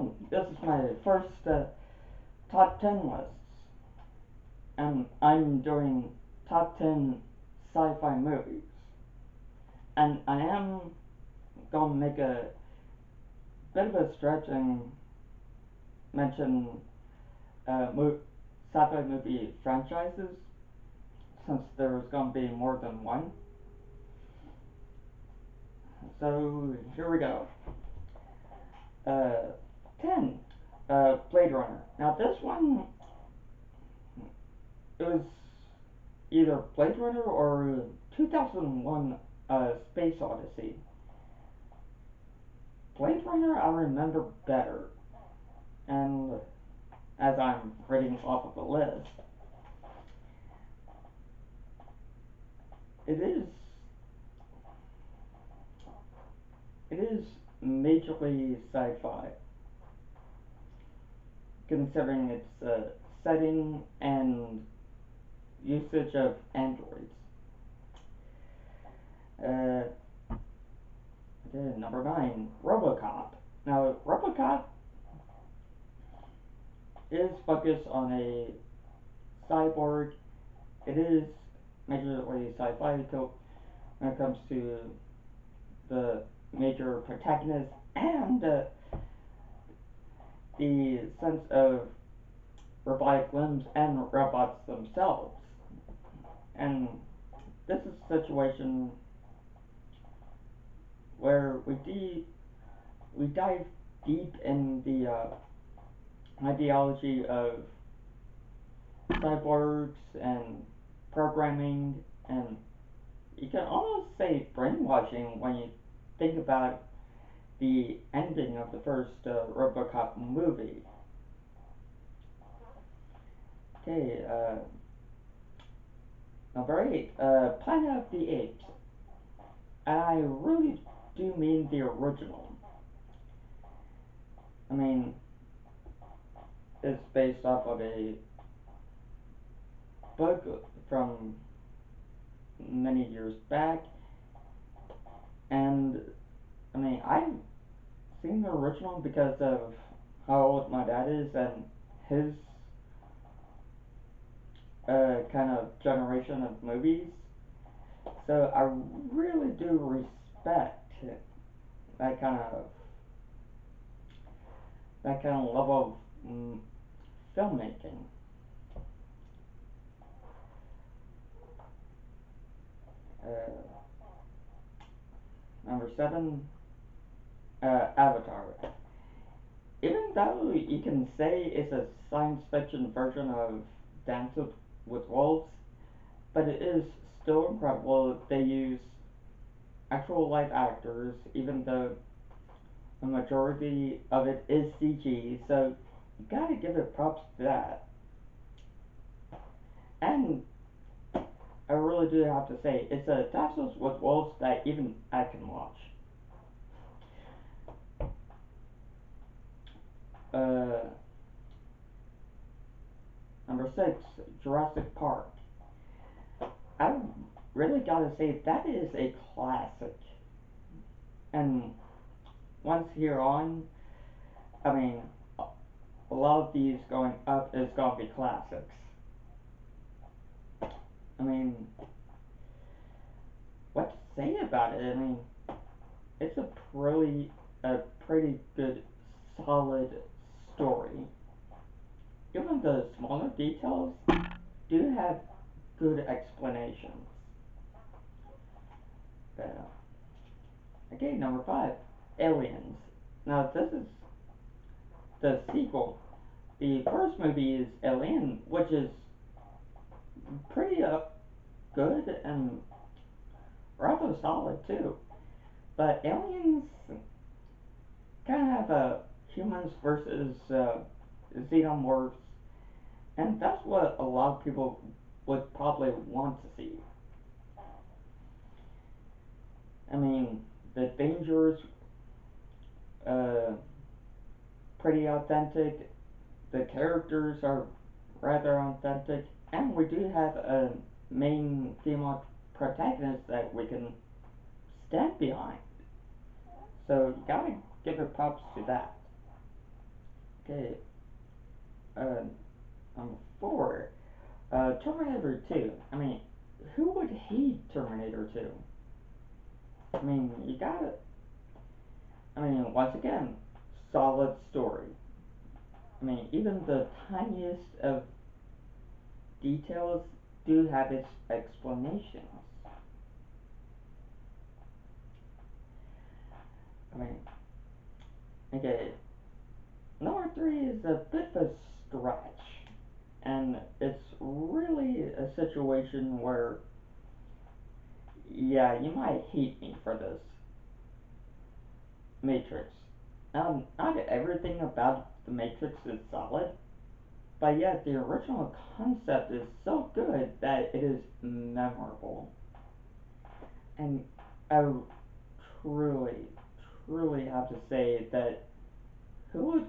So, this is my first top 10 lists, and I'm doing top 10 sci-fi movies. And I am going to make a bit of a stretch and mention sci-fi movie franchises, since there's going to be more than one. So, here we go. Uh, 10. Blade Runner. Now, this one, it was either Blade Runner or 2001 Space Odyssey. Blade Runner I remember better, and as I'm reading off of the list, it is it is majorly sci-fi, considering its setting and usage of androids. Uh, Number 9, Robocop. Now, Robocop is focused on a cyborg. It is majorly sci-fi when it comes to the major protagonist and the sense of robotic limbs and robots themselves. And this is a situation where we dive deep in the ideology of cyborgs and programming, and you can almost say brainwashing when you think about the ending of the first Robocop movie. Okay, number 8, Planet of the Apes. And I really do mean the original. I mean, it's based off of a book from many years back, and I mean, I've seen the original because of how old my dad is and his kind of generation of movies. So I really do respect that kind of level of filmmaking. Uh, Number 7, Avatar. Even though you can say it's a science fiction version of Dance with Wolves, but it is still incredible. They use actual live actors, even though the majority of it is CG, so you gotta give it props to that. And I really do have to say, it's a Dances with Wolves that even I can watch. Uh, Number 6, Jurassic Park. I really gotta say, that is a classic. And once here on, I mean, a lot of these going up is gonna be classics. I mean, what to say about it? I mean, it's a pretty good, solid story. Even the smaller details do have good explanations. Okay, number 5, Aliens. Now this is the sequel. The first movie is Alien, which is pretty good and rather solid too. But Aliens kind of have a humans versus xenomorphs, and that's what a lot of people would probably want to see. I mean, the dangers, uh, pretty authentic. The characters are rather authentic, and we do have a main female protagonist that we can stand behind. So you gotta give her props to that. Okay, uh, number four, Terminator 2. I mean, who would hate Terminator 2? I mean, you gotta. I mean, once again, solid story. I mean, even the tiniest of details do have its explanations. I mean, okay, number three is a bit of a stretch, and it's really a situation where, yeah, you might hate me for this. Matrix. Not everything about the Matrix is solid, but yet the original concept is so good that it is memorable. And I truly, truly have to say that who would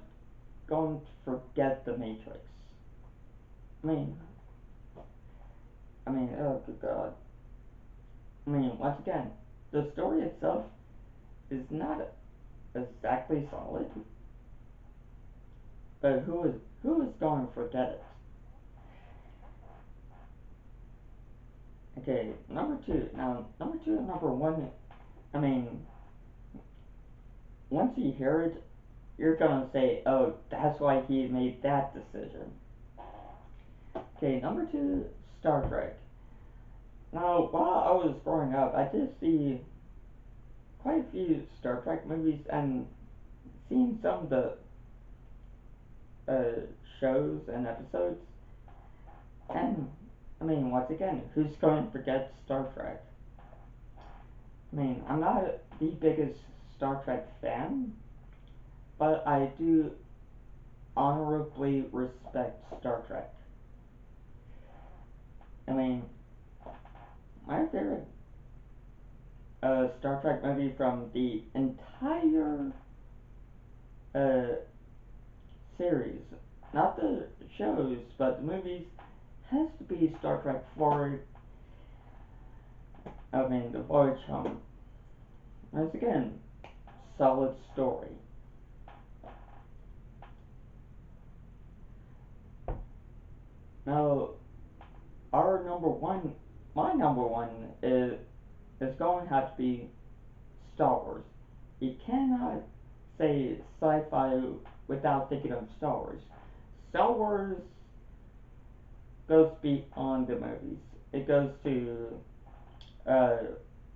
going to forget the Matrix? I mean, oh good God. I mean, once again, the story itself is not exactly solid, but who is going to forget it? Okay, number two. Now, number two and number one. I mean, once you hear it, you're gonna say, "Oh, that's why he made that decision." Okay, number two, Star Trek. Now, while I was growing up, I did see quite a few Star Trek movies and seen some of the uh, shows and episodes. And I mean, once again, who's going to forget Star Trek? I mean, I'm not the biggest Star Trek fan, but I do honorably respect Star Trek. I mean, my favorite Star Trek movie from the entire uh, series, not the shows, but the movies, has to be Star Trek 4. I mean, The Voyage Home. Once again, solid story. Now, our number one, my number one is going to have to be Star Wars. You cannot say sci-fi without thinking of Star Wars. Star Wars goes beyond the movies. It goes to uh,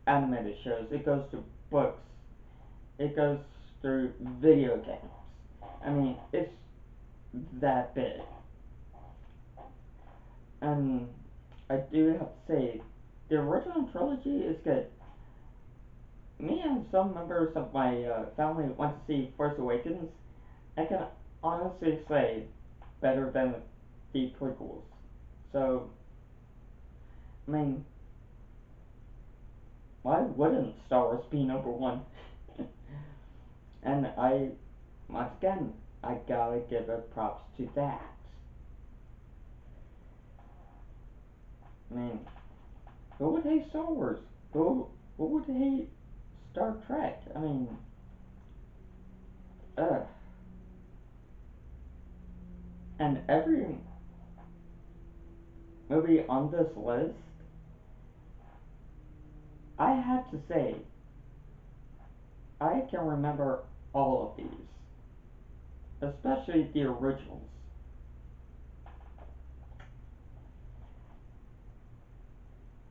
animated shows. It goes to books. It goes through video games. I mean, it's that big. And I do have to say, the original trilogy is good. Me and some members of my family went to see Force Awakens. I can honestly say better than the prequels. So, I mean, why wouldn't Star Wars be number one? And once again, I gotta give it props to that. I mean, who would hate Star Wars? Who would hate Star Trek? I mean, ugh. And every movie on this list, I have to say, I can remember all of these, especially the originals.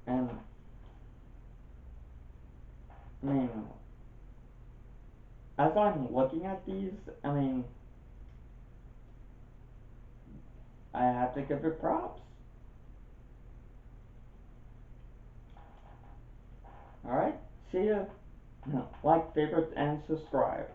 And I mean, as I'm looking at these, I mean, I have to give it props. Alright, see ya. Like, favorite, and subscribe.